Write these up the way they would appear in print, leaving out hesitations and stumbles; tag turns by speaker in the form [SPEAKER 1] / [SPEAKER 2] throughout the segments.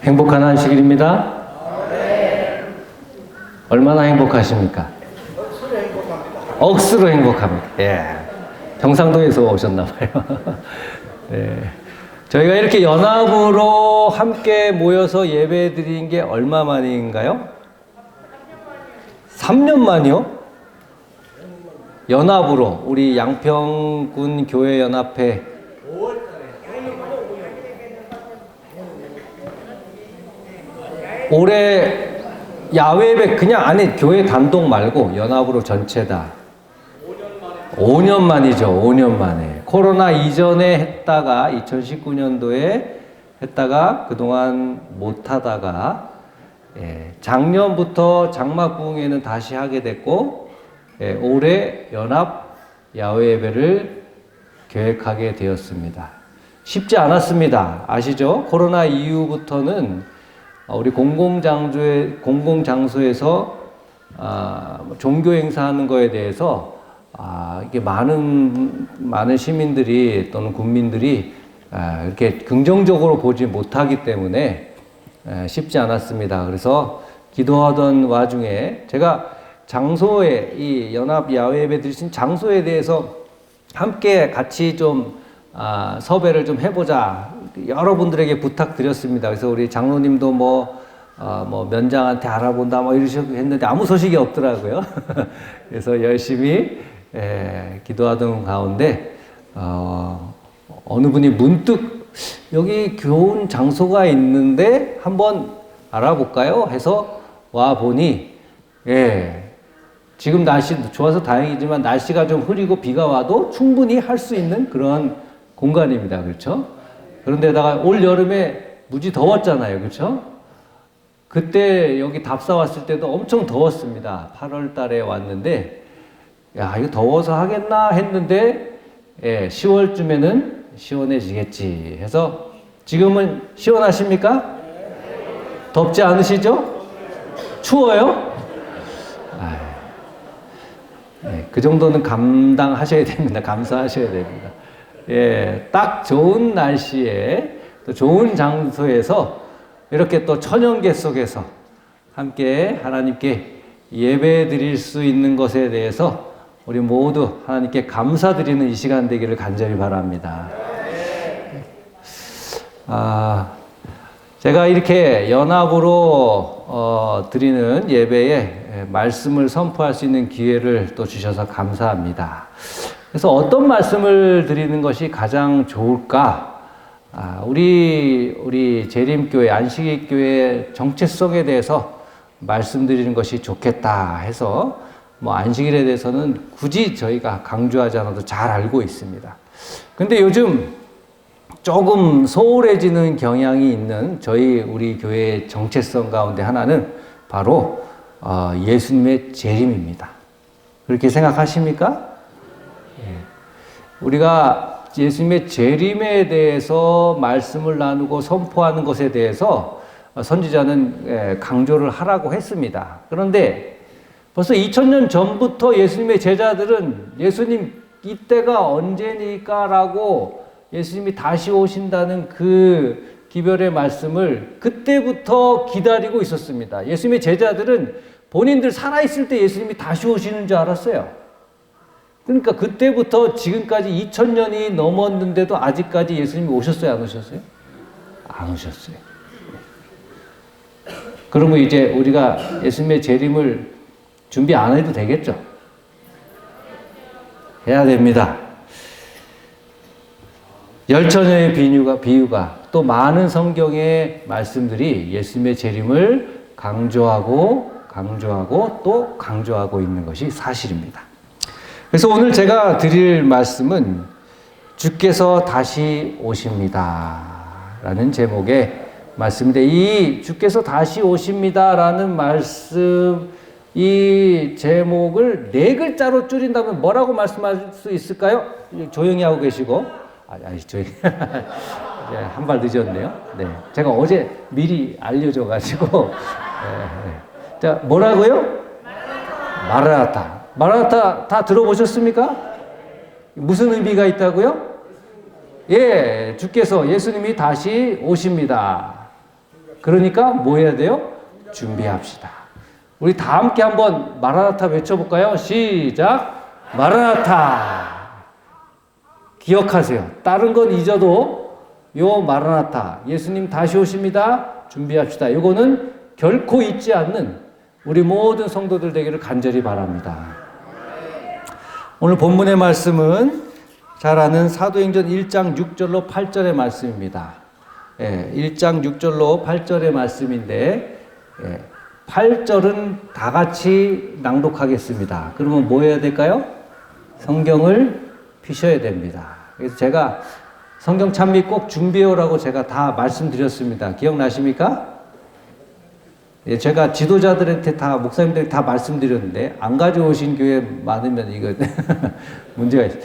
[SPEAKER 1] 행복한 안식일입니다. 얼마나 행복하십니까? 억수로 행복합니다. 예. 경상도에서 오셨나 봐요. 예. 저희가 이렇게 연합으로 함께 모여서 예배 드린 게 얼마 만인가요? 3년 만이요? 연합으로 우리 양평군 교회 연합회 올해 야외 예배 그냥 안에 교회 단독 말고 연합으로 전체 다 5년 만이죠. 5년 만에 코로나 이전에 했다가 2019년도에 했다가 그동안 못하다가 작년부터 장막부흥회는 다시 하게 됐고 올해 연합 야외 예배를 계획하게 되었습니다. 쉽지 않았습니다. 아시죠? 코로나 이후부터는 우리 공공장소에서 종교 행사하는 거에 대해서 이게 많은 시민들이 또는 국민들이 이렇게 긍정적으로 보지 못하기 때문에 쉽지 않았습니다. 그래서 기도하던 와중에 제가 장소에 이 연합 야외 예배 드리신 장소에 대해서 함께 같이 좀 섭외를 좀 해보자. 여러분들에게 부탁드렸습니다. 그래서 우리 장로님도 뭐 면장한테 알아본다 뭐 이러시고 했는데 아무 소식이 없더라고요. 그래서 열심히 기도하던 가운데 어느 분이 문득 여기 좋은 장소가 있는데 한번 알아볼까요? 해서 와 보니 지금 날씨 좋아서 다행이지만 날씨가 좀 흐리고 비가 와도 충분히 할 수 있는 그런 공간입니다. 그렇죠? 그런데다가 올 여름에 무지 더웠잖아요. 그렇죠? 그때 여기 답사 왔을 때도 엄청 더웠습니다. 8월 달에 왔는데 야 이거 더워서 하겠나 했는데 10월쯤에는 시원해지겠지 해서 지금은 시원하십니까? 덥지 않으시죠? 추워요? 그 정도는 감당하셔야 됩니다. 감사하셔야 됩니다. 딱 좋은 날씨에 또 좋은 장소에서 이렇게 또 천연계 속에서 함께 하나님께 예배 드릴 수 있는 것에 대해서 우리 모두 하나님께 감사드리는 이 시간 되기를 간절히 바랍니다. 제가 이렇게 연합으로 드리는 예배에 말씀을 선포할 수 있는 기회를 또 주셔서 감사합니다. 그래서 어떤 말씀을 드리는 것이 가장 좋을까? 우리 재림교회, 안식일교회 정체성에 대해서 말씀드리는 것이 좋겠다 해서 안식일에 대해서는 굳이 저희가 강조하지 않아도 잘 알고 있습니다. 근데 요즘 조금 소홀해지는 경향이 있는 우리 교회의 정체성 가운데 하나는 바로 예수님의 재림입니다. 그렇게 생각하십니까? 우리가 예수님의 재림에 대해서 말씀을 나누고 선포하는 것에 대해서 선지자는 강조를 하라고 했습니다. 그런데 벌써 2000년 전부터 예수님의 제자들은 예수님 이때가 언제니까 라고 예수님이 다시 오신다는 그 기별의 말씀을 그때부터 기다리고 있었습니다. 예수님의 제자들은 본인들 살아있을 때 예수님이 다시 오시는 줄 알았어요. 그러니까 그때부터 지금까지 2000년이 넘었는데도 아직까지 예수님이 오셨어요? 안 오셨어요? 안 오셨어요. 그러면 이제 우리가 예수님의 재림을 준비 안 해도 되겠죠? 해야 됩니다. 열처녀의 비유가 또 많은 성경의 말씀들이 예수님의 재림을 강조하고 또 강조하고 있는 것이 사실입니다. 그래서 오늘 제가 드릴 말씀은 주께서 다시 오십니다 라는 제목의 말씀인데 이 주께서 다시 오십니다 라는 말씀 이 제목을 4글자로 줄인다면 뭐라고 말씀할 수 있을까요? 조용히 하고 계시고 조용히 한 발 늦었네요. 제가 어제 미리 알려줘가지고 자 뭐라고요? 마라나타 다 들어보셨습니까? 무슨 의미가 있다고요? 예, 주께서 예수님이 다시 오십니다. 그러니까 뭐 해야 돼요? 준비합시다. 우리 다 함께 한번 마라나타 외쳐볼까요? 시작. 마라나타. 기억하세요. 다른 건 잊어도 요 마라나타, 예수님 다시 오십니다. 준비합시다. 요거는 결코 잊지 않는 우리 모든 성도들 되기를 간절히 바랍니다. 오늘 본문의 말씀은 잘 아는 사도행전 1장 6절로 8절의 말씀입니다. 1장 6절로 8절의 말씀인데 8절은 다 같이 낭독하겠습니다. 그러면 뭐 해야 될까요? 성경을 피셔야 됩니다. 그래서 제가 성경 찬미 꼭 준비해오라고 제가 다 말씀드렸습니다. 기억나십니까? 제가 지도자들한테 다, 목사님들한테 다 말씀드렸는데, 안 가져오신 교회 많으면 이거 문제가 있어요.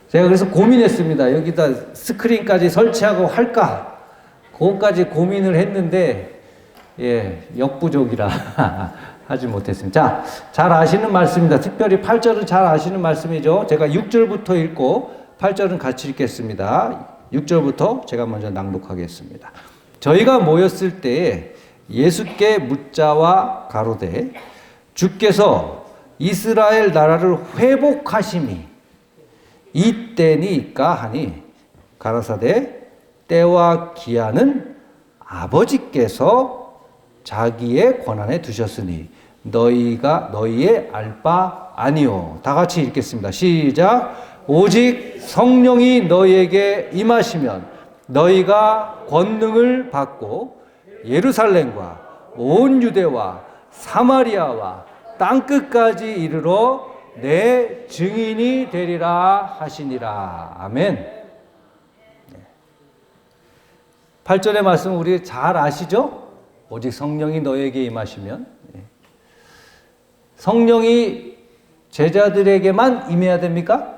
[SPEAKER 1] 제가 그래서 고민했습니다. 여기다 스크린까지 설치하고 할까? 그것까지 고민을 했는데, 역부족이라 하지 못했습니다. 자, 잘 아시는 말씀입니다. 특별히 8절은 잘 아시는 말씀이죠. 제가 6절부터 읽고 8절은 같이 읽겠습니다. 6절부터 제가 먼저 낭독하겠습니다. 저희가 모였을 때에 예수께 묻자와 가로되 주께서 이스라엘 나라를 회복하심이 이때니까 하니 가라사대 때와 기한은 아버지께서 자기의 권한에 두셨으니 너희의 알 바 아니요. 다 같이 읽겠습니다. 시작. 오직 성령이 너희에게 임하시면 너희가 권능을 받고 예루살렘과 온 유대와 사마리아와 땅끝까지 이르러 내 증인이 되리라 하시니라. 아멘. 8절의 말씀 우리 잘 아시죠? 오직 성령이 너희에게 임하시면. 성령이 제자들에게만 임해야 됩니까?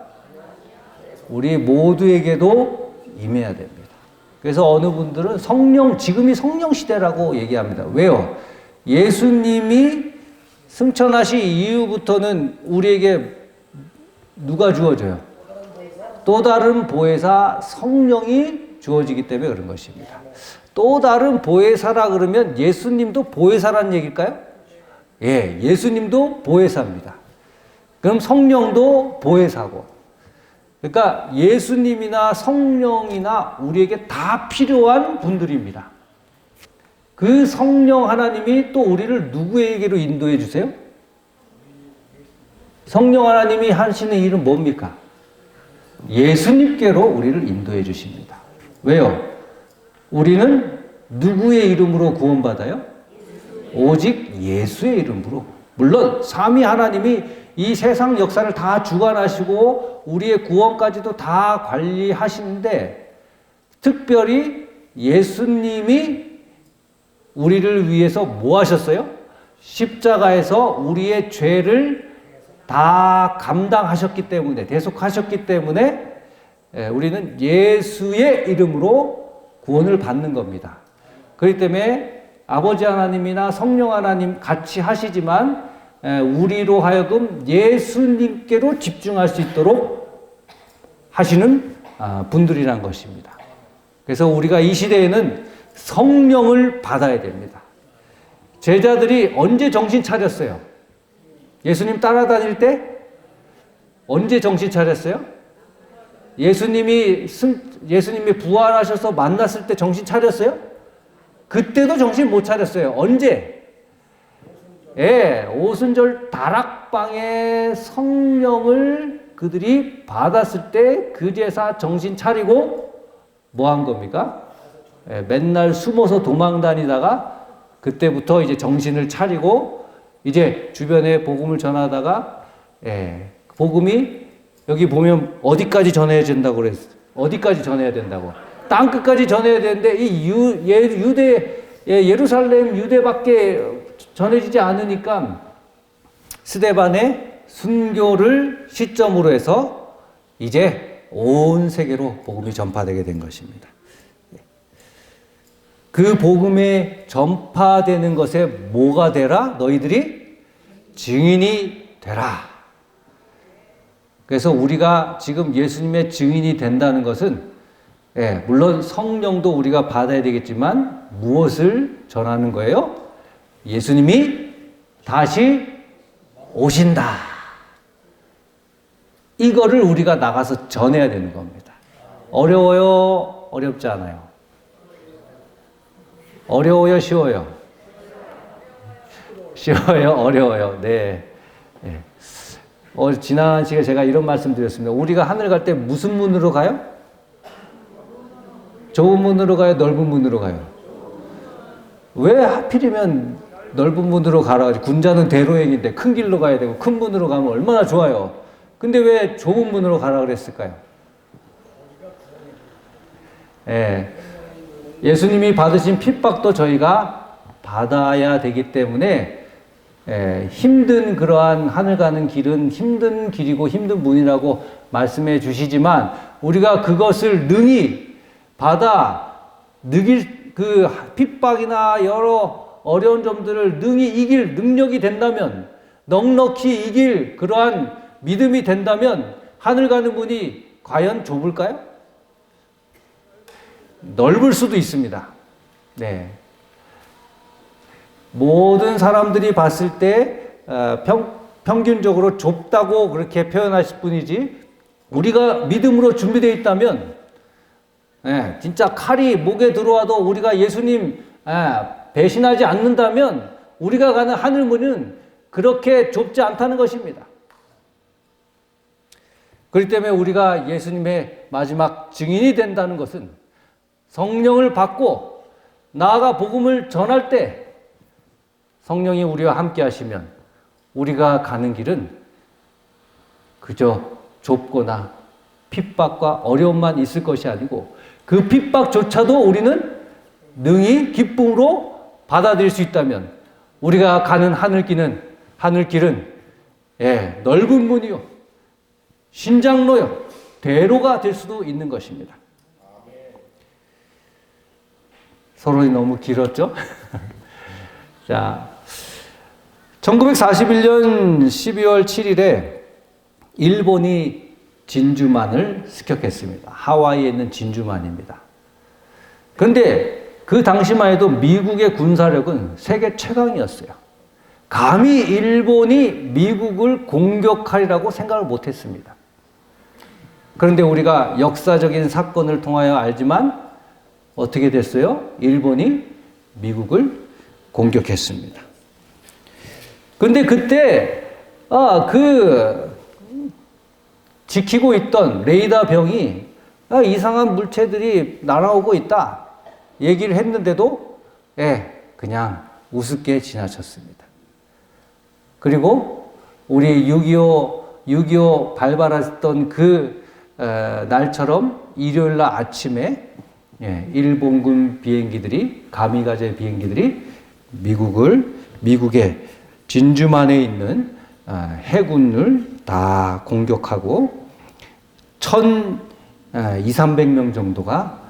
[SPEAKER 1] 우리 모두에게도 임해야 됩니다. 그래서 어느 분들은 지금이 성령 시대라고 얘기합니다. 왜요? 예수님이 승천하신 이후부터는 우리에게 누가 주어져요? 또 다른 보혜사 성령이 주어지기 때문에 그런 것입니다. 또 다른 보혜사라 그러면 예수님도 보혜사라는 얘기일까요? 예수님도 보혜사입니다. 그럼 성령도 보혜사고. 그러니까 예수님이나 성령이나 우리에게 다 필요한 분들입니다. 그 성령 하나님이 또 우리를 누구에게로 인도해 주세요? 성령 하나님이 하시는 일은 뭡니까? 예수님께로 우리를 인도해 주십니다. 왜요? 우리는 누구의 이름으로 구원받아요? 오직 예수의 이름으로. 물론 삼위 하나님이 이 세상 역사를 다 주관하시고 우리의 구원까지도 다 관리하시는데 특별히 예수님이 우리를 위해서 뭐 하셨어요? 십자가에서 우리의 죄를 다 감당하셨기 때문에, 대속하셨기 때문에 우리는 예수의 이름으로 구원을 받는 겁니다. 그렇기 때문에 아버지 하나님이나 성령 하나님 같이 하시지만 우리로 하여금 예수님께로 집중할 수 있도록 하시는 분들이란 것입니다. 그래서 우리가 이 시대에는 성령을 받아야 됩니다. 제자들이 언제 정신 차렸어요? 예수님 따라다닐 때? 언제 정신 차렸어요? 예수님이 부활하셔서 만났을 때 정신 차렸어요? 그때도 정신 못 차렸어요. 언제? 오순절 다락방에 성령을 그들이 받았을 때 그제서 정신 차리고 뭐 한 겁니까? 맨날 숨어서 도망 다니다가 그때부터 이제 정신을 차리고 이제 주변에 복음을 전하다가 복음이 여기 보면 어디까지 전해야 된다고 그랬어요. 어디까지 전해야 된다고? 땅 끝까지 전해야 되는데 이 예루살렘 유대밖에 전해지지 않으니까 스데반의 순교를 시점으로 해서 이제 온 세계로 복음이 전파되게 된 것입니다. 그 복음에 전파되는 것에 뭐가 되라? 너희들이 증인이 되라. 그래서 우리가 지금 예수님의 증인이 된다는 것은 예, 물론 성령도 우리가 받아야 되겠지만 무엇을 전하는 거예요? 예수님이 다시 오신다. 이거를 우리가 나가서 전해야 되는 겁니다. 어려워요? 어렵지 않아요? 어려워요? 쉬워요? 쉬워요? 어려워요? 네. 네. 지난 시간에 제가 이런 말씀 드렸습니다. 우리가 하늘 갈 때 무슨 문으로 가요? 좁은 문으로 가요? 넓은 문으로 가요? 왜 하필이면 넓은 문으로 가라? 군자는 대로행인데 큰 길로 가야 되고 큰 문으로 가면 얼마나 좋아요. 근데 왜 좁은 문으로 가라 그랬을까요? 예. 예수님이 받으신 핍박도 저희가 받아야 되기 때문에 힘든 그러한 하늘 가는 길은 힘든 길이고 힘든 문이라고 말씀해 주시지만 우리가 그것을 능히 받아 느낄 그 핍박이나 여러 어려운 점들을 능히 이길 능력이 된다면 넉넉히 이길 그러한 믿음이 된다면 하늘 가는 문이 과연 좁을까요? 넓을 수도 있습니다. 네. 모든 사람들이 봤을 때 평균적으로 좁다고 그렇게 표현하실 뿐이지 우리가 믿음으로 준비되어 있다면 진짜 칼이 목에 들어와도 우리가 예수님 배신하지 않는다면 우리가 가는 하늘문은 그렇게 좁지 않다는 것입니다. 그렇기 때문에 우리가 예수님의 마지막 증인이 된다는 것은 성령을 받고 나아가 복음을 전할 때 성령이 우리와 함께 하시면 우리가 가는 길은 그저 좁거나 핍박과 어려움만 있을 것이 아니고 그 핍박조차도 우리는 능히 기쁨으로 받아들일 수 있다면 우리가 가는 하늘길은 넓은 문이요 신장로요 대로가 될 수도 있는 것입니다. 서론이 너무 길었죠? 자, 1941년 12월 7일에 일본이 진주만을 습격했습니다. 하와이에 있는 진주만입니다. 그런데 그 당시만 해도 미국의 군사력은 세계 최강이었어요. 감히 일본이 미국을 공격하리라고 생각을 못했습니다. 그런데 우리가 역사적인 사건을 통하여 알지만 어떻게 됐어요? 일본이 미국을 공격했습니다. 그런데 그때 지키고 있던 레이더 병이 이상한 물체들이 날아오고 있다 얘기를 했는데도 그냥 우습게 지나쳤습니다. 그리고 우리 6.25 발발했던 그 날처럼 일요일 날 아침에 일본군 비행기들이 가미가제 비행기들이 미국의 진주만에 있는 해군을 다 공격하고 1,200~300명 정도가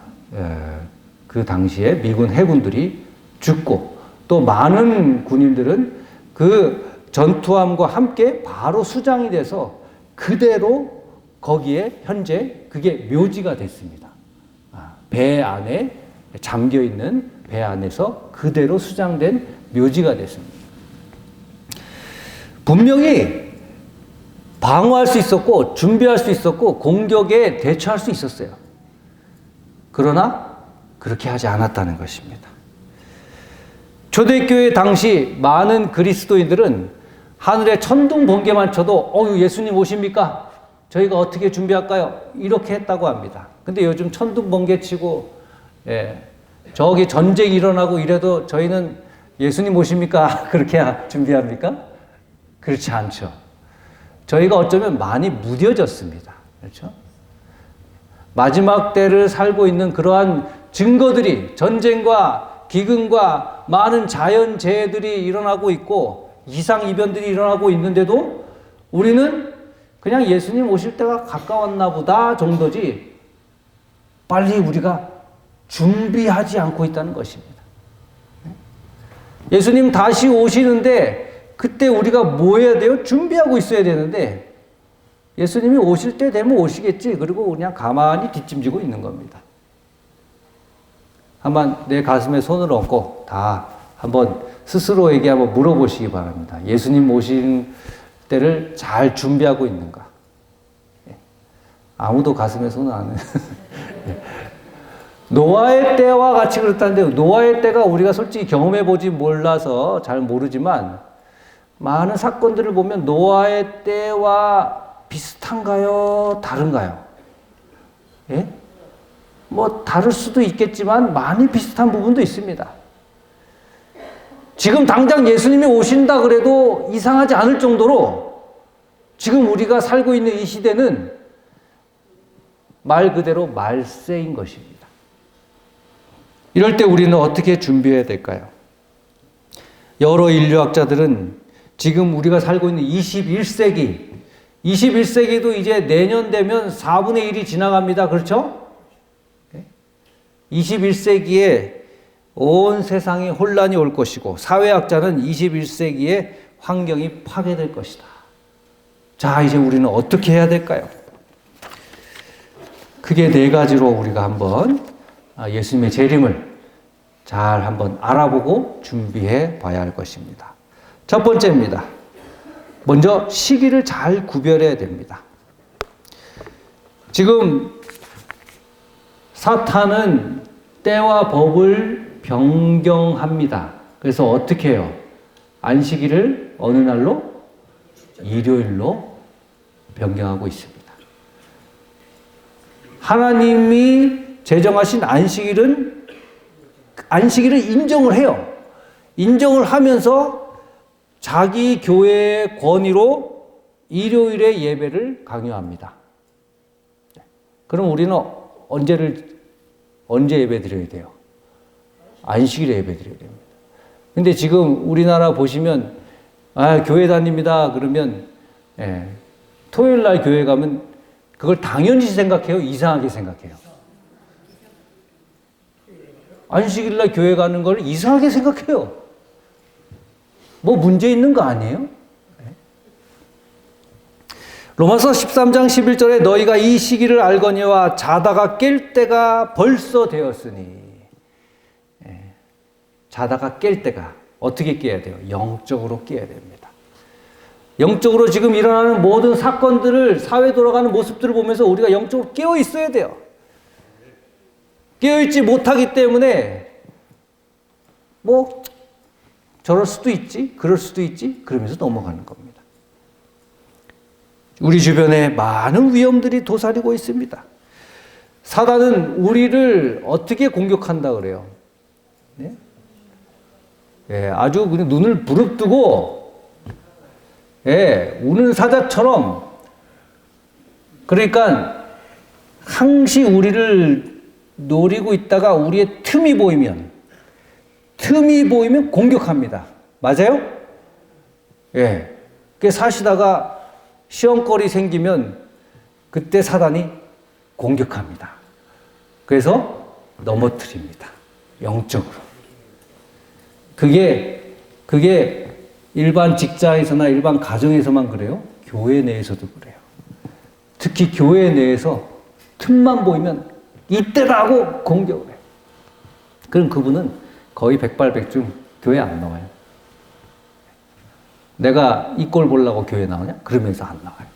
[SPEAKER 1] 그 당시에 미군 해군들이 죽고 또 많은 군인들은 그 전투함과 함께 바로 수장이 돼서 그대로 거기에 현재 그게 묘지가 됐습니다. 배 안에 잠겨있는 배 안에서 그대로 수장된 묘지가 됐습니다. 분명히 방어할 수 있었고 준비할 수 있었고 공격에 대처할 수 있었어요. 그러나 그렇게 하지 않았다는 것입니다. 초대교회 당시 많은 그리스도인들은 하늘에 천둥 번개만 쳐도 예수님 오십니까? 저희가 어떻게 준비할까요? 이렇게 했다고 합니다. 근데 요즘 천둥 번개 치고 저기 전쟁이 일어나고 이래도 저희는 예수님 오십니까? 그렇게 준비합니까? 그렇지 않죠. 저희가 어쩌면 많이 무뎌졌습니다. 그렇죠? 마지막 때를 살고 있는 그러한 증거들이 전쟁과 기근과 많은 자연재해들이 일어나고 있고 이상이변들이 일어나고 있는데도 우리는 그냥 예수님 오실 때가 가까웠나 보다 정도지 빨리 우리가 준비하지 않고 있다는 것입니다. 예수님 다시 오시는데 그때 우리가 뭐 해야 돼요? 준비하고 있어야 되는데 예수님이 오실 때 되면 오시겠지. 그리고 그냥 가만히 뒷짐지고 있는 겁니다. 한번 내 가슴에 손을 얹고 다 한번 스스로에게 한번 물어보시기 바랍니다. 예수님 오신 때를 잘 준비하고 있는가? 아무도 가슴에 손을 안 해. 노아의 때와 같이 그렇다는데요. 노아의 때가 우리가 솔직히 경험해보지 몰라서 잘 모르지만 많은 사건들을 보면 노아의 때와 비슷한가요? 다른가요? 예? 뭐 다를 수도 있겠지만 많이 비슷한 부분도 있습니다. 지금 당장 예수님이 오신다 그래도 이상하지 않을 정도로 지금 우리가 살고 있는 이 시대는 말 그대로 말세인 것입니다. 이럴 때 우리는 어떻게 준비해야 될까요? 여러 인류학자들은 지금 우리가 살고 있는 21세기도 이제 내년 되면 4분의 1이 지나갑니다. 그렇죠? 21세기에 온 세상에 혼란이 올 것이고 사회학자는 21세기에 환경이 파괴될 것이다. 자, 이제 우리는 어떻게 해야 될까요? 크게 네 가지로 우리가 한번 예수님의 재림을 잘 한번 알아보고 준비해 봐야 할 것입니다. 첫 번째입니다. 먼저 시기를 잘 구별해야 됩니다. 지금 사탄은 때와 법을 변경합니다. 그래서 어떻게 해요? 안식일을 어느 날로? 일요일로 변경하고 있습니다. 하나님이 제정하신 안식일을 인정을 해요. 인정을 하면서 자기 교회의 권위로 일요일에 예배를 강요합니다. 그럼 우리는 언제 예배 드려야 돼요? 안식일에 예배 드려야 됩니다. 근데 지금 우리나라 보시면, 교회 다닙니다. 그러면, 토요일 날 교회 가면 그걸 당연히 생각해요? 이상하게 생각해요? 안식일 날 교회 가는 걸 이상하게 생각해요. 뭐 문제 있는 거 아니에요? 로마서 13장 11절에 너희가 이 시기를 알거니와 자다가 깰 때가 벌써 되었으니. 자다가 깰 때가 어떻게 깨야 돼요? 영적으로 깨야 됩니다. 영적으로 지금 일어나는 모든 사건들을, 사회 돌아가는 모습들을 보면서 우리가 영적으로 깨어 있어야 돼요. 깨어 있지 못하기 때문에 뭐 저럴 수도 있지, 그럴 수도 있지, 그러면서 넘어가는 겁니다. 우리 주변에 많은 위험들이 도사리고 있습니다. 사단은 우리를 어떻게 공격한다 그래요? 네? 아주 그냥 눈을 부릅뜨고, 우는 사자처럼, 그러니까 항시 우리를 노리고 있다가 우리의 틈이 보이면 공격합니다. 맞아요? 그 사시다가 시험거리 생기면 그때 사단이 공격합니다. 그래서 넘어뜨립니다. 영적으로. 그게 일반 직장에서나 일반 가정에서만 그래요? 교회 내에서도 그래요. 특히 교회 내에서 틈만 보이면 이때다 하고 공격을 해요. 그럼 그분은 거의 백발백중 교회 안 나와요. 내가 이 꼴 보려고 교회 나오냐? 그러면서 안 나와요.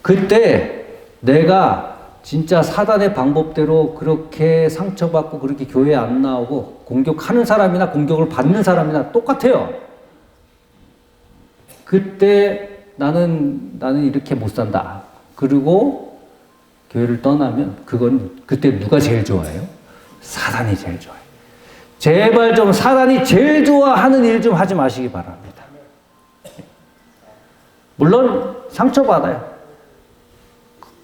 [SPEAKER 1] 그때 내가 진짜 사단의 방법대로 그렇게 상처받고 그렇게 교회 안 나오고 공격하는 사람이나 공격을 받는 사람이나 똑같아요. 그때 나는 이렇게 못 산다. 그리고 교회를 떠나면 그때 누가 제일 좋아해요? 사단이 제일 좋아해요. 제발 좀 사단이 제일 좋아하는 일 좀 하지 마시기 바랍니다. 물론 상처받아요.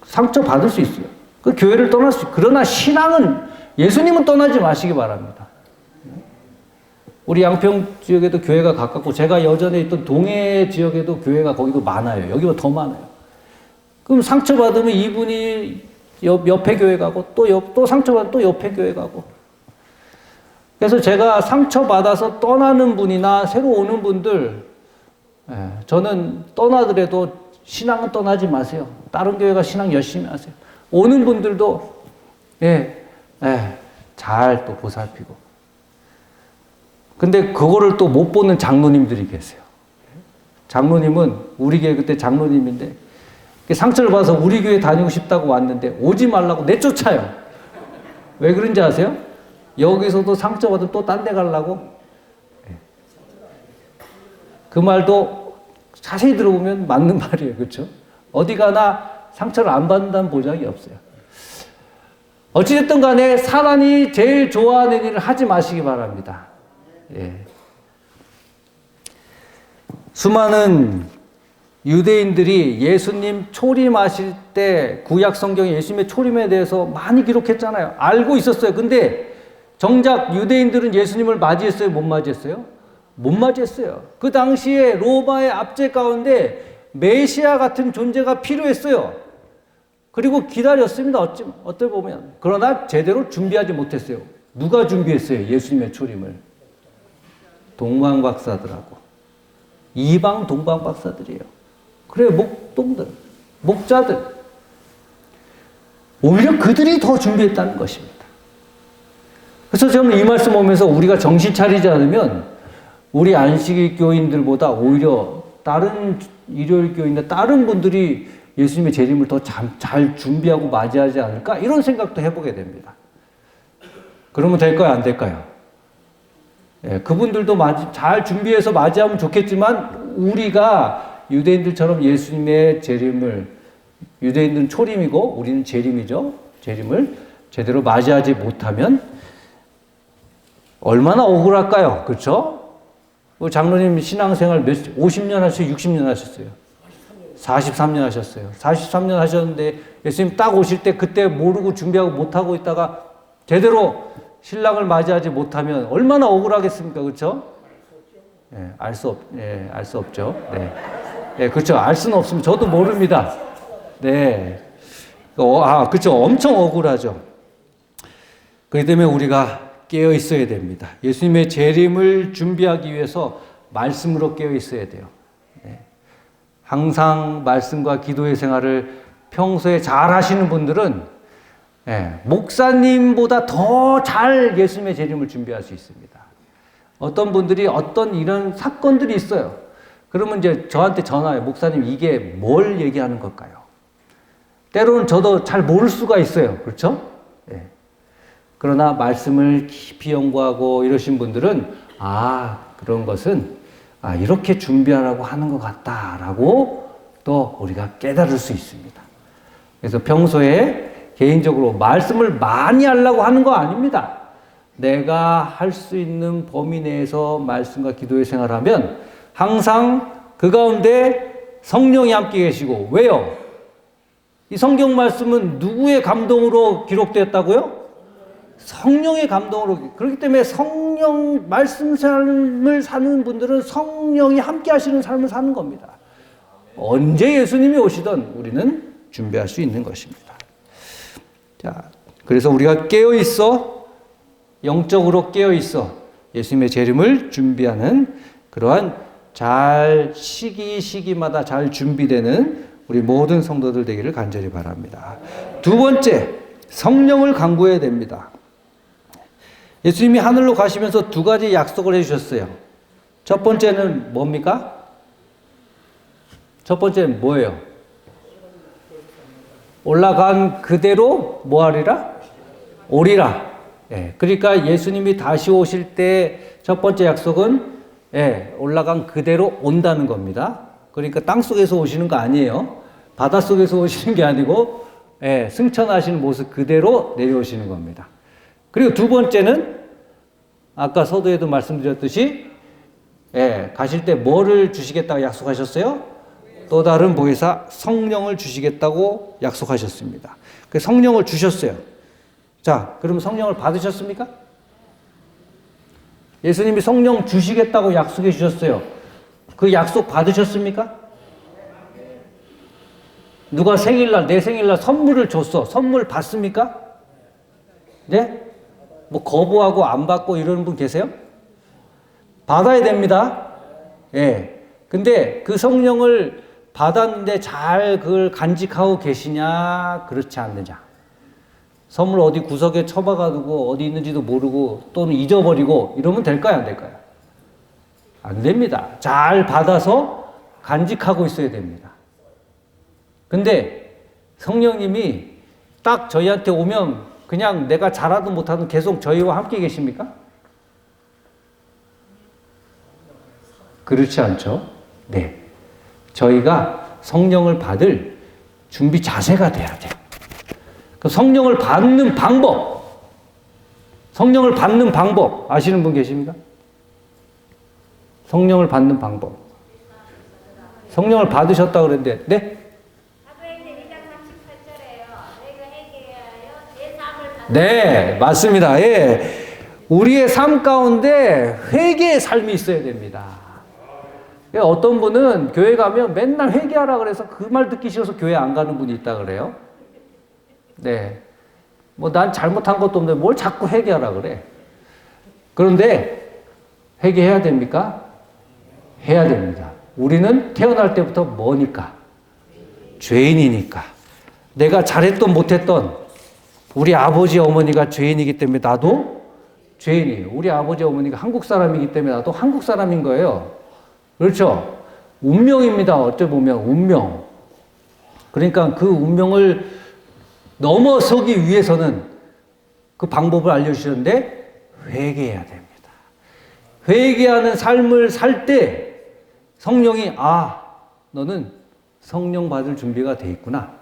[SPEAKER 1] 상처받을 수 있어요. 그 교회를 떠날 수 있어요. 그러나 신앙은, 예수님은 떠나지 마시기 바랍니다. 우리 양평 지역에도 교회가 가깝고 제가 예전에 있던 동해 지역에도 교회가 거기도 많아요. 여기가 더 많아요. 그럼 상처받으면 이분이 옆에 교회 가고 또 상처받으면 또 옆에 교회 가고. 그래서 제가 상처받아서 떠나는 분이나 새로 오는 분들, 저는 떠나더라도 신앙은 떠나지 마세요. 다른 교회가 신앙 열심히 하세요. 오는 분들도 잘 또 보살피고. 근데 그거를 또 못 보는 장로님들이 계세요. 장로님은 우리 교회 그때 장로님인데 상처를 받아서 우리 교회 다니고 싶다고 왔는데 오지 말라고 내쫓아요. 왜 그런지 아세요? 여기서도 상처받으면 또 딴 데 가려고. 그 말도 자세히 들어보면 맞는 말이에요. 그렇죠? 어디 가나 상처를 안 받는다는 보장이 없어요. 어찌됐든 간에 사단이 제일 좋아하는 일을 하지 마시기 바랍니다. 예. 수많은 유대인들이 예수님 초림하실 때 구약 성경에 예수님의 초림에 대해서 많이 기록했잖아요. 알고 있었어요. 근데 정작 유대인들은 예수님을 맞이했어요? 못 맞이했어요? 못 맞이했어요. 그 당시에 로마의 압제 가운데 메시아 같은 존재가 필요했어요. 그리고 기다렸습니다. 어떻게 보면. 그러나 제대로 준비하지 못했어요. 누가 준비했어요? 예수님의 초림을. 동방박사들하고. 이방 동방박사들이에요. 그래, 목동들, 목자들. 오히려 그들이 더 준비했다는 것입니다. 그래서 저는 이 말씀 오면서 우리가 정신 차리지 않으면 우리 안식일 교인들보다 오히려 다른 일요일 교인이나 다른 분들이 예수님의 재림을 더 잘 준비하고 맞이하지 않을까? 이런 생각도 해보게 됩니다. 그러면 될까요? 안 될까요? 예, 그분들도 잘 준비해서 맞이하면 좋겠지만 우리가 유대인들처럼 예수님의 재림을, 유대인들은 초림이고 우리는 재림이죠. 재림을 제대로 맞이하지 못하면 얼마나 억울할까요? 그렇죠? 장로님 신앙생활 50년 하셨어요? 60년 하셨어요? 43년 하셨어요. 43년 하셨는데 예수님 딱 오실 때 그때 모르고 준비하고 못하고 있다가 제대로 신랑을 맞이하지 못하면 얼마나 억울하겠습니까? 그렇죠? 예, 알 수 없죠. 네. 네, 그렇죠. 알 수는 없습니다. 저도 모릅니다. 네. 그렇죠. 엄청 억울하죠. 그렇기 때문에 우리가 깨어 있어야 됩니다. 예수님의 재림을 준비하기 위해서 말씀으로 깨어 있어야 돼요. 네. 항상 말씀과 기도의 생활을 평소에 잘 하시는 분들은 목사님보다 더 잘 예수님의 재림을 준비할 수 있습니다. 어떤 분들이 어떤 이런 사건들이 있어요. 그러면 이제 저한테 전화해요. 목사님, 이게 뭘 얘기하는 걸까요? 때로는 저도 잘 모를 수가 있어요. 그렇죠? 네. 그러나 말씀을 깊이 연구하고 이러신 분들은 그런 것은 이렇게 준비하라고 하는 것 같다라고 또 우리가 깨달을 수 있습니다. 그래서 평소에 개인적으로 말씀을 많이 하려고 하는 거 아닙니다. 내가 할 수 있는 범위 내에서 말씀과 기도의 생활하면 항상 그 가운데 성령이 함께 계시고, 왜요? 이 성경 말씀은 누구의 감동으로 기록되었다고요? 성령의 감동으로. 그렇기 때문에 성령 말씀 삶을 사는 분들은 성령이 함께 하시는 삶을 사는 겁니다. 언제 예수님이 오시든 우리는 준비할 수 있는 것입니다. 자, 그래서 우리가 깨어 있어, 영적으로 깨어 있어 예수님의 재림을 준비하는 그러한 시기마다 잘 준비되는 우리 모든 성도들 되기를 간절히 바랍니다. 두 번째, 성령을 간구해야 됩니다. 예수님이 하늘로 가시면서 두 가지 약속을 해주셨어요. 첫 번째는 뭡니까? 첫 번째는 뭐예요? 올라간 그대로 뭐하리라? 오리라. 그러니까 예수님이 다시 오실 때 첫 번째 약속은 올라간 그대로 온다는 겁니다. 그러니까 땅속에서 오시는 거 아니에요. 바닷속에서 오시는 게 아니고 승천하시는 모습 그대로 내려오시는 겁니다. 그리고 두 번째는 아까 서두에도 말씀드렸듯이 가실 때 뭐를 주시겠다고 약속하셨어요? 또 다른 보혜사 성령을 주시겠다고 약속하셨습니다. 그 성령을 주셨어요. 자, 그럼 성령을 받으셨습니까? 예수님이 성령 주시겠다고 약속해 주셨어요. 그 약속 받으셨습니까? 누가 내 생일날 선물을 줬어. 선물 받습니까? 네? 뭐 거부하고 안 받고 이러는 분 계세요? 받아야 됩니다. 근데 그 성령을 받았는데 잘 그걸 간직하고 계시냐, 그렇지 않느냐. 선물 어디 구석에 처박아두고 어디 있는지도 모르고 또는 잊어버리고 이러면 될까요? 안 될까요? 안 됩니다. 잘 받아서 간직하고 있어야 됩니다. 근데 성령님이 딱 저희한테 오면 그냥 내가 잘하든 못하든 계속 저희와 함께 계십니까? 그렇지 않죠? 네. 저희가 성령을 받을 준비 자세가 돼야 돼요. 그 성령을 받는 방법, 아시는 분 계십니까? 성령을 받는 방법. 성령을 받으셨다 그랬는데, 네? 네, 맞습니다. 예. 우리의 삶 가운데 회개의 삶이 있어야 됩니다. 어떤 분은 교회 가면 맨날 회개하라 그래서 그 말 듣기 싫어서 교회 안 가는 분이 있다 그래요. 네. 뭐 난 잘못한 것도 없는데 뭘 자꾸 회개하라 그래. 그런데 회개해야 됩니까? 해야 됩니다. 우리는 태어날 때부터 뭐니까? 죄인이니까. 내가 잘했던 못했던 우리 아버지 어머니가 죄인이기 때문에 나도 죄인이에요. 우리 아버지 어머니가 한국 사람이기 때문에 나도 한국 사람인 거예요. 그렇죠? 운명입니다. 어찌 보면 운명. 그러니까 그 운명을 넘어서기 위해서는 그 방법을 알려주셨는데 회개해야 됩니다. 회개하는 삶을 살 때 성령이 너는 성령 받을 준비가 돼 있구나.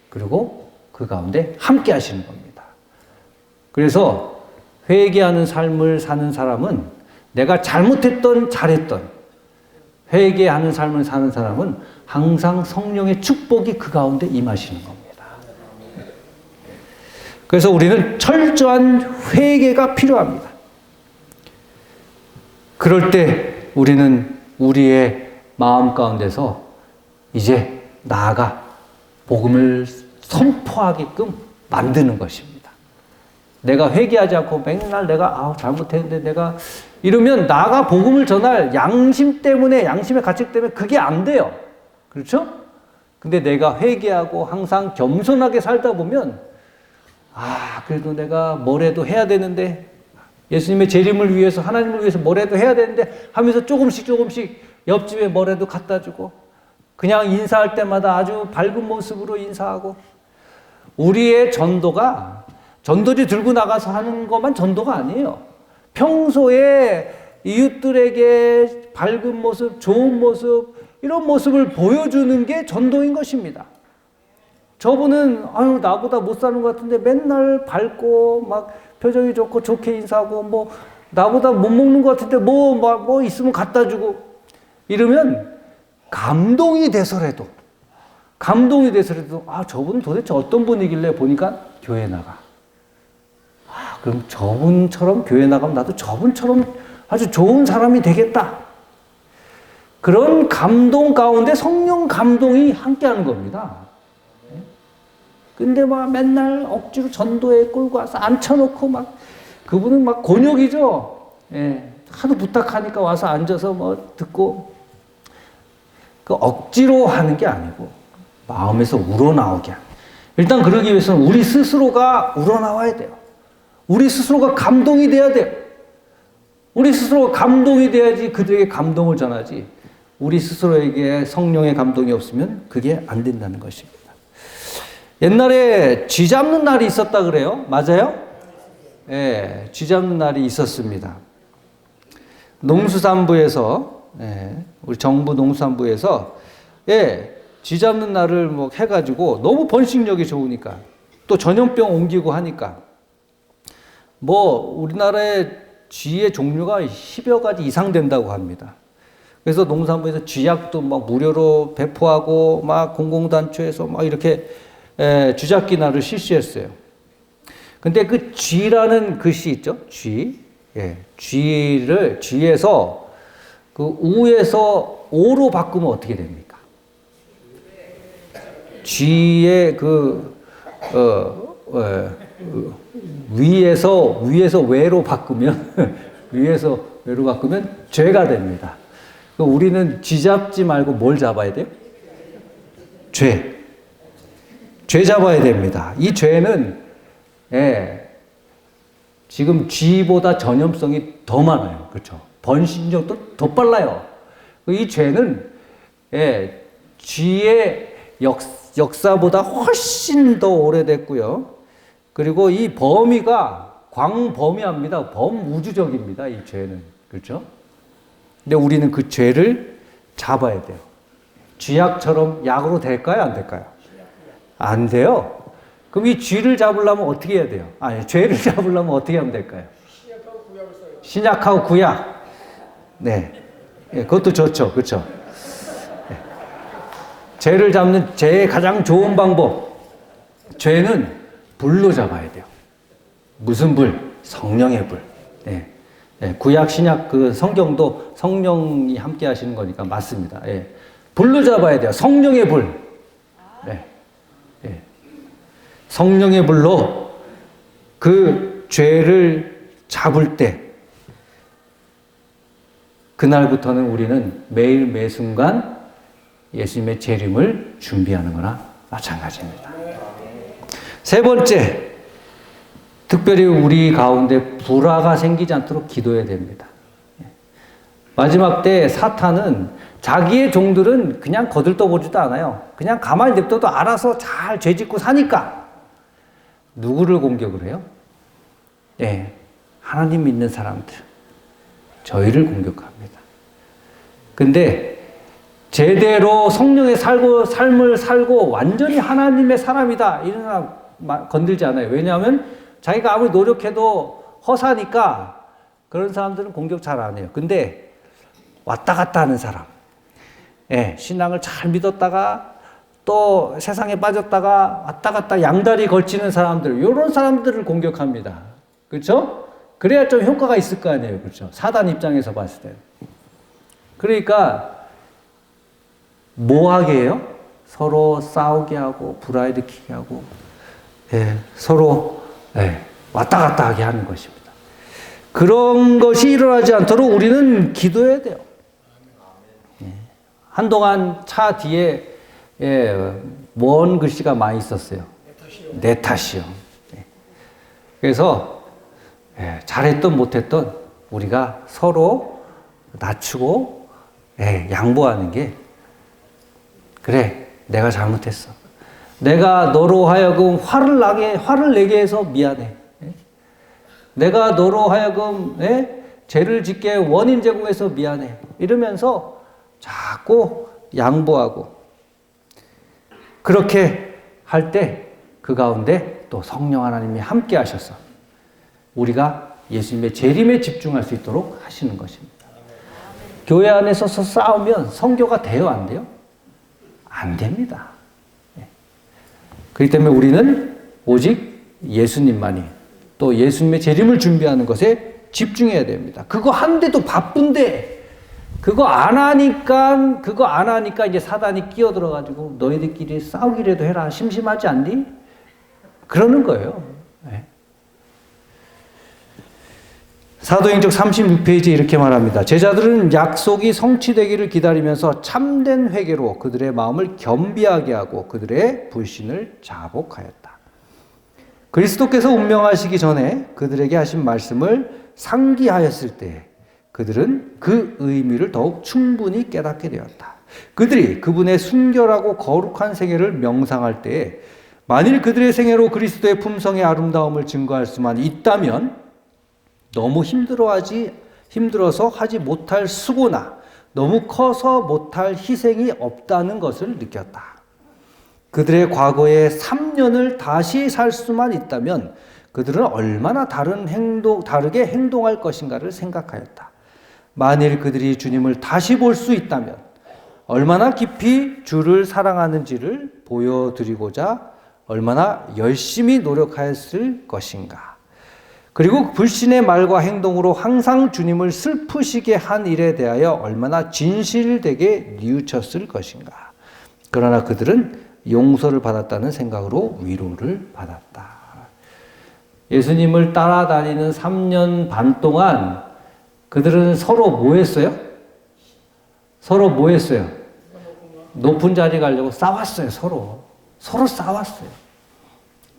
[SPEAKER 1] 그리고 그 가운데 함께 하시는 겁니다. 그래서 회개하는 삶을 사는 사람은 내가 잘못했던 잘했던 회개하는 삶을 사는 사람은 항상 성령의 축복이 그 가운데 임하시는 겁니다. 그래서 우리는 철저한 회개가 필요합니다. 그럴 때 우리는 우리의 마음 가운데서 이제 나아가 복음을 선포하게끔 만드는 것입니다. 내가 회개하지 않고 맨날 내가 잘못했는데 내가 이러면 나가 복음을 전할 양심 때문에, 양심의 가책 때문에 그게 안 돼요. 그렇죠? 근데 내가 회개하고 항상 겸손하게 살다 보면 그래도 내가 뭐라도 해야 되는데 예수님의 재림을 위해서 하나님을 위해서 뭐라도 해야 되는데 하면서 조금씩 옆집에 뭐라도 갖다 주고 그냥 인사할 때마다 아주 밝은 모습으로 인사하고 우리의 전도가 전도지 들고 나가서 하는 것만 전도가 아니에요. 평소에 이웃들에게 밝은 모습, 좋은 모습 이런 모습을 보여주는 게 전도인 것입니다. 저분은 나보다 못 사는 것 같은데 맨날 밝고 막 표정이 좋고 좋게 인사하고 뭐 나보다 못 먹는 것 같은데 뭐 있으면 갖다 주고 이러면 감동이 돼서라도 저분은 도대체 어떤 분이길래 보니까 교회 나가. 그럼 저분처럼 교회 나가면 나도 저분처럼 아주 좋은 사람이 되겠다. 그런 감동 가운데 성령 감동이 함께하는 겁니다. 근데 맨날 억지로 전도에 끌고 와서 앉혀놓고 그분은 곤욕이죠. 예. 하도 부탁하니까 와서 앉아서 듣고 억지로 하는 게 아니고 마음에서 우러나오게 하는. 일단 그러기 위해서는 우리 스스로가 우러나와야 돼요. 우리 스스로가 감동이 돼야 돼요. 우리 스스로가 감동이 돼야지 그들에게 감동을 전하지. 우리 스스로에게 성령의 감동이 없으면 그게 안 된다는 것입니다. 옛날에 쥐 잡는 날이 있었다 그래요? 맞아요? 예, 쥐 잡는 날이 있었습니다. 농수산부에서, 우리 정부 농수산부에서, 쥐 잡는 날을 해가지고 너무 번식력이 좋으니까 또 전염병 옮기고 하니까 우리나라에 쥐의 종류가 10여 가지 이상 된다고 합니다. 그래서 농산부에서 쥐약도 무료로 배포하고 공공단체에서 이렇게 쥐잡기 날을 실시했어요. 근데 그 쥐라는 글씨 있죠? 쥐. 쥐에서 그 우에서 오로 바꾸면 어떻게 됩니까? 쥐의 위에서 외로 바꾸면 위에서 외로 바꾸면 죄가 됩니다. 우리는 쥐 잡지 말고 뭘 잡아야 돼요? 죄 잡아야 됩니다. 이 죄는 예, 지금 쥐보다 전염성이 더 많아요. 그렇죠? 번식력도 더 빨라요. 이 죄는 예, 쥐의 역사보다 훨씬 더 오래됐고요. 그리고 이 범위가 광범위합니다. 범우주적입니다. 이 죄는. 그렇죠? 근데 우리는 그 죄를 잡아야 돼요. 쥐약처럼 약으로 될까요? 안 될까요? 안 돼요. 그럼 이 쥐를 잡으려면 어떻게 해야 돼요? 아니, 죄를 잡으려면 어떻게 하면 될까요? 신약하고 구약. 네. 예, 그것도 좋죠. 그렇죠? 네. 죄를 잡는 죄의 가장 좋은 방법. 죄는 불로 잡아야 돼요. 무슨 불? 성령의 불. 예. 예. 구약, 신약 그 성경도 성령이 함께 하시는 거니까 맞습니다. 예. 불로 잡아야 돼요. 성령의 불. 네. 예. 성령의 불로 그 죄를 잡을 때 그날부터는 우리는 매일 매순간 예수님의 재림을 준비하는 거나 마찬가지입니다. 세 번째, 특별히 우리 가운데 불화가 생기지 않도록 기도해야 됩니다. 마지막 때 사탄은 자기의 종들은 그냥 거들떠보지도 않아요. 그냥 가만히 냅둬도 알아서 잘 죄짓고 사니까 누구를 공격을 해요? 네, 하나님 믿는 사람들, 저희를 공격합니다. 근데 제대로 성령의 삶을 살고 완전히 하나님의 사람이다 이런 사람 건들지 않아요. 왜냐하면 자기가 아무리 노력해도 허사니까 그런 사람들은 공격 잘 안 해요. 근데 왔다 갔다 하는 사람, 예, 신앙을 잘 믿었다가 또 세상에 빠졌다가 왔다 갔다 양다리 걸치는 사람들, 이런 사람들을 공격합니다. 그렇죠? 그래야 좀 효과가 있을 거 아니에요. 그렇죠? 사단 입장에서 봤을 때. 그러니까 뭐 하게 해요? 서로 싸우게 하고 불화일으키게 하고, 예, 서로 왔다 갔다 하게 하는 것입니다. 그런 것이 일어나지 않도록 우리는 기도해야 돼요. 예. 한동안 차 뒤에 먼 글씨가 많이 있었어요. 내 탓이요. 예. 그래서 잘했던 못했던 우리가 서로 낮추고 양보하는 게, 그래, 내가 잘못했어. 내가 너로 하여금 화를 내게 해서 미안해. 내가 너로 하여금 죄를 짓게 원인 제공해서 미안해. 이러면서 자꾸 양보하고, 그렇게 할 때 그 가운데 또 성령 하나님이 함께 하셔서 우리가 예수님의 재림에 집중할 수 있도록 하시는 것입니다. 교회 안에서 싸우면 선교가 돼요, 안 돼요? 안 됩니다. 그렇기 때문에 우리는 오직 예수님만이, 또 예수님의 재림을 준비하는 것에 집중해야 됩니다. 그거 하는데도 바쁜데 그거 안 하니까 이제 사단이 끼어들어가지고 너희들끼리 싸우기라도 해라. 심심하지 않니? 그러는 거예요. 사도행적 36페이지에 이렇게 말합니다. 제자들은 약속이 성취되기를 기다리면서 참된 회개로 그들의 마음을 겸비하게 하고 그들의 불신을 자복하였다. 그리스도께서 운명하시기 전에 그들에게 하신 말씀을 상기하였을 때 그들은 그 의미를 더욱 충분히 깨닫게 되었다. 그들이 그분의 순결하고 거룩한 생애를 명상할 때에 만일 그들의 생애로 그리스도의 품성의 아름다움을 증거할 수만 있다면 너무 힘들어서 하지 못할 수고나 너무 커서 못할 희생이 없다는 것을 느꼈다. 그들의 과거의 3년을 다시 살 수만 있다면 그들은 얼마나 다르게 행동할 것인가를 생각하였다. 만일 그들이 주님을 다시 볼 수 있다면 얼마나 깊이 주를 사랑하는지를 보여드리고자 얼마나 열심히 노력하였을 것인가. 그리고 불신의 말과 행동으로 항상 주님을 슬프시게 한 일에 대하여 얼마나 진실되게 뉘우쳤을 것인가. 그러나 그들은 용서를 받았다는 생각으로 위로를 받았다. 예수님을 따라다니는 3년 반 동안 그들은 서로 뭐 했어요? 높은 자리 가려고 싸웠어요, 서로 싸웠어요.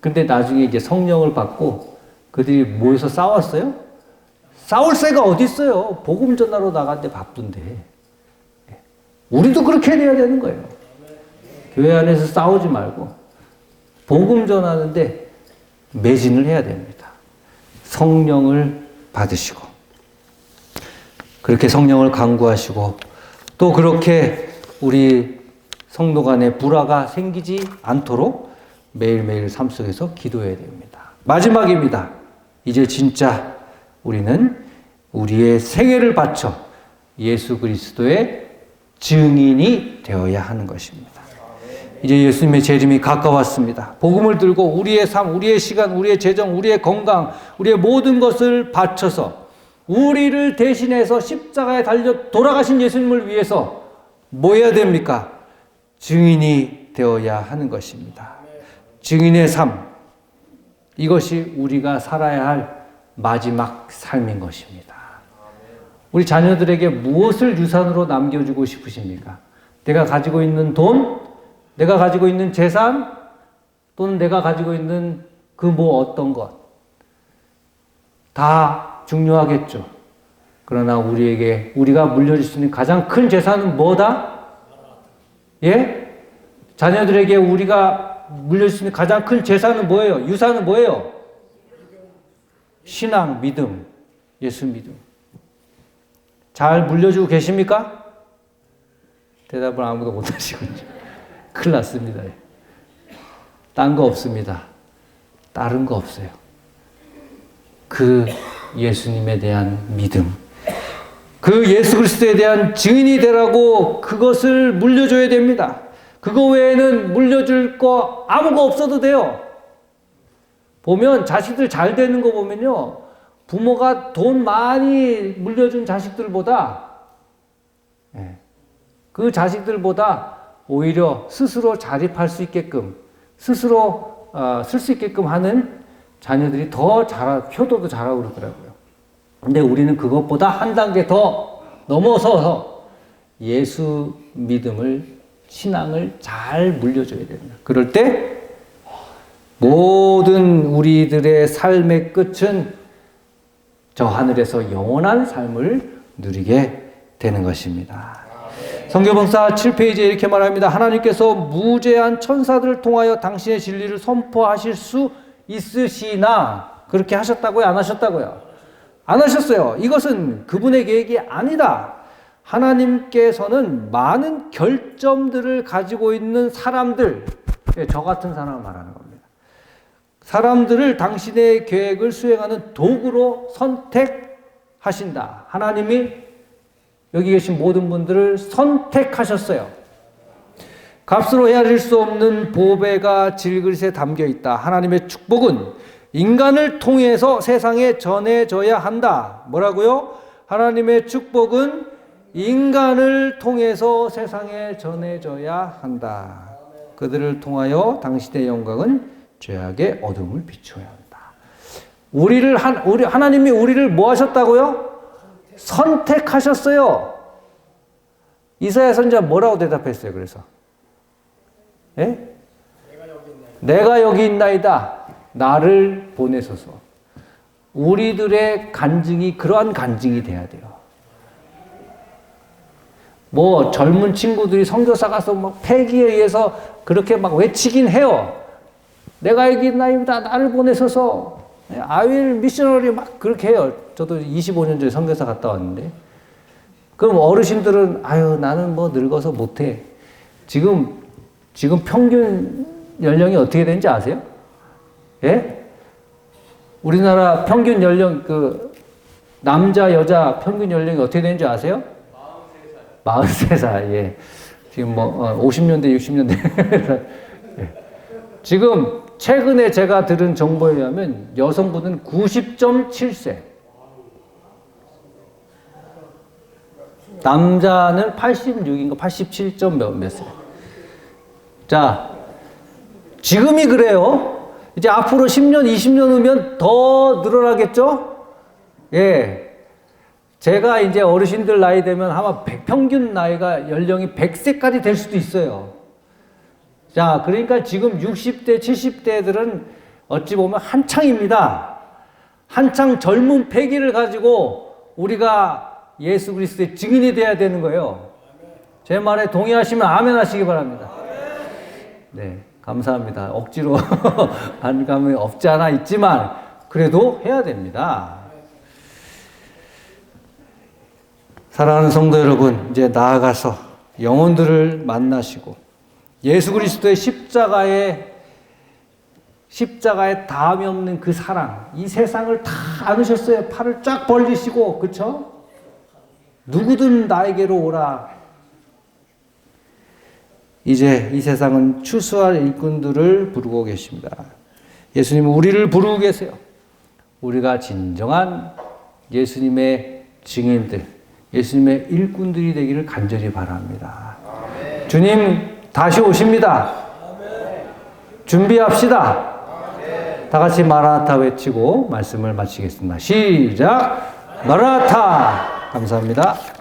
[SPEAKER 1] 근데 나중에 이제 성령을 받고 그들이 모여서 싸웠어요? 싸울 새가 어디 있어요? 복음 전하러 나갔는데 바쁜데. 우리도 그렇게 돼야 되는 거예요. 교회 안에서 싸우지 말고 복음 전하는데 매진을 해야 됩니다. 성령을 받으시고 그렇게 성령을 간구하시고 또 그렇게 우리 성도 간에 불화가 생기지 않도록 매일매일 삶 속에서 기도해야 됩니다. 마지막입니다. 이제 진짜 우리는 우리의 생애를 바쳐 예수 그리스도의 증인이 되어야 하는 것입니다. 이제 예수님의 재림이 가까웠습니다. 복음을 들고 우리의 삶, 우리의 시간, 우리의 재정, 우리의 건강, 우리의 모든 것을 바쳐서 우리를 대신해서 십자가에 달려 돌아가신 예수님을 위해서 뭐 해야 됩니까? 증인이 되어야 하는 것입니다. 증인의 삶, 이것이 우리가 살아야 할 마지막 삶인 것입니다. 우리 자녀들에게 무엇을 유산으로 남겨주고 싶으십니까? 내가 가지고 있는 돈, 내가 가지고 있는 재산, 또는 내가 가지고 있는 그 뭐 어떤 것. 다 중요하겠죠. 그러나 우리가 물려줄 수 있는 가장 큰 재산은 뭐다? 예? 자녀들에게 우리가 물려줄 수 있는 가장 큰 재산은 뭐예요? 유산은 뭐예요? 신앙, 믿음, 예수 믿음. 잘 물려주고 계십니까? 대답을 아무도 못 하시군요. 큰일 났습니다. 딴 거 없습니다. 다른 거 없어요. 그 예수님에 대한 믿음, 그 예수 그리스도에 대한 증인이 되라고 그것을 물려줘야 됩니다. 그거 외에는 물려줄 거 아무거 없어도 돼요. 보면 자식들 잘 되는 거 보면요, 부모가 돈 많이 물려준 자식들보다 그 자식들보다 오히려 스스로 자립할 수 있게끔, 스스로 쓸 수 있게끔 하는 자녀들이 더 효도도 잘하고 그러더라고요. 근데 우리는 그것보다 한 단계 더 넘어서서 예수 믿음을, 신앙을 잘 물려줘야 됩니다. 그럴 때 모든 우리들의 삶의 끝은 저 하늘에서 영원한 삶을 누리게 되는 것입니다. 성경봉사 7페이지에 이렇게 말합니다. 하나님께서 무죄한 천사들을 통하여 당신의 진리를 선포하실 수 있으시나, 그렇게 하셨다고요? 안 하셨다고요? 안 하셨어요. 이것은 그분의 계획이 아니다. 하나님께서는 많은 결점들을 가지고 있는 사람들, 저 같은 사람을 말하는 겁니다. 사람들을 당신의 계획을 수행하는 도구로 선택하신다. 하나님이 여기 계신 모든 분들을 선택하셨어요. 값으로 헤아릴 수 없는 보배가 질그릇에 담겨 있다. 하나님의 축복은 인간을 통해서 세상에 전해져야 한다. 뭐라고요? 하나님의 축복은 인간을 통해서 세상에 전해져야 한다. 그들을 통하여 당신의 영광은 죄악의 어둠을 비추어야 한다. 하나님이 우리를 뭐 하셨다고요? 선택하셨어요. 이사야 선지자 뭐라고 대답했어요? 그래서 예? 내가 여기 있나이다. 나를 보내소서. 우리들의 간증이 그러한 간증이 돼야 돼요. 뭐 젊은 친구들이 선교사 가서 막 패기에 의해서 그렇게 막 외치긴 해요. 내가 여기 있나이다. 나를 보내소서. I will missionary 막 그렇게 해요. 저도 25년 전에 선교사 갔다 왔는데. 그럼 어르신들은 아유 나는 뭐 늙어서 못해. 지금 평균 연령이 어떻게 되는지 아세요? 예? 우리나라 평균 연령, 남자, 여자 평균 연령이 어떻게 되는지 아세요? 43살. 예. 지금 50년대, 60년대. 예. 지금 최근에 제가 들은 정보에 의하면 여성분은 90.7세. 남자는 86인가 87점 몇 세. 자, 지금이 그래요. 이제 앞으로 10년, 20년 후면 더 늘어나겠죠? 예. 제가 이제 어르신들 나이 되면 아마 평균 나이가 연령이 100세까지 될 수도 있어요. 자, 그러니까 지금 60대, 70대들은 어찌 보면 한창입니다. 한창 젊은 패기를 가지고 우리가 예수 그리스도의 증인이 되어야 되는 거예요. 제 말에 동의하시면 아멘 하시기 바랍니다. 네, 감사합니다. 억지로 하는 감이 없지 않아 있지만 그래도 해야 됩니다. 사랑하는 성도 여러분, 이제 나아가서 영혼들을 만나시고 예수 그리스도의 십자가에 다함이 없는 그 사랑, 이 세상을 다 안으셨어요. 팔을 쫙 벌리시고, 그쵸? 누구든 나에게로 오라. 이제 이 세상은 추수할 일꾼들을 부르고 계십니다. 예수님은 우리를 부르고 계세요. 우리가 진정한 예수님의 증인들, 예수님의 일꾼들이 되기를 간절히 바랍니다. 아멘. 주님 다시 오십니다. 아멘. 준비합시다. 아멘. 다 같이 마라나타 외치고 말씀을 마치겠습니다. 시작! 마라나타! 감사합니다.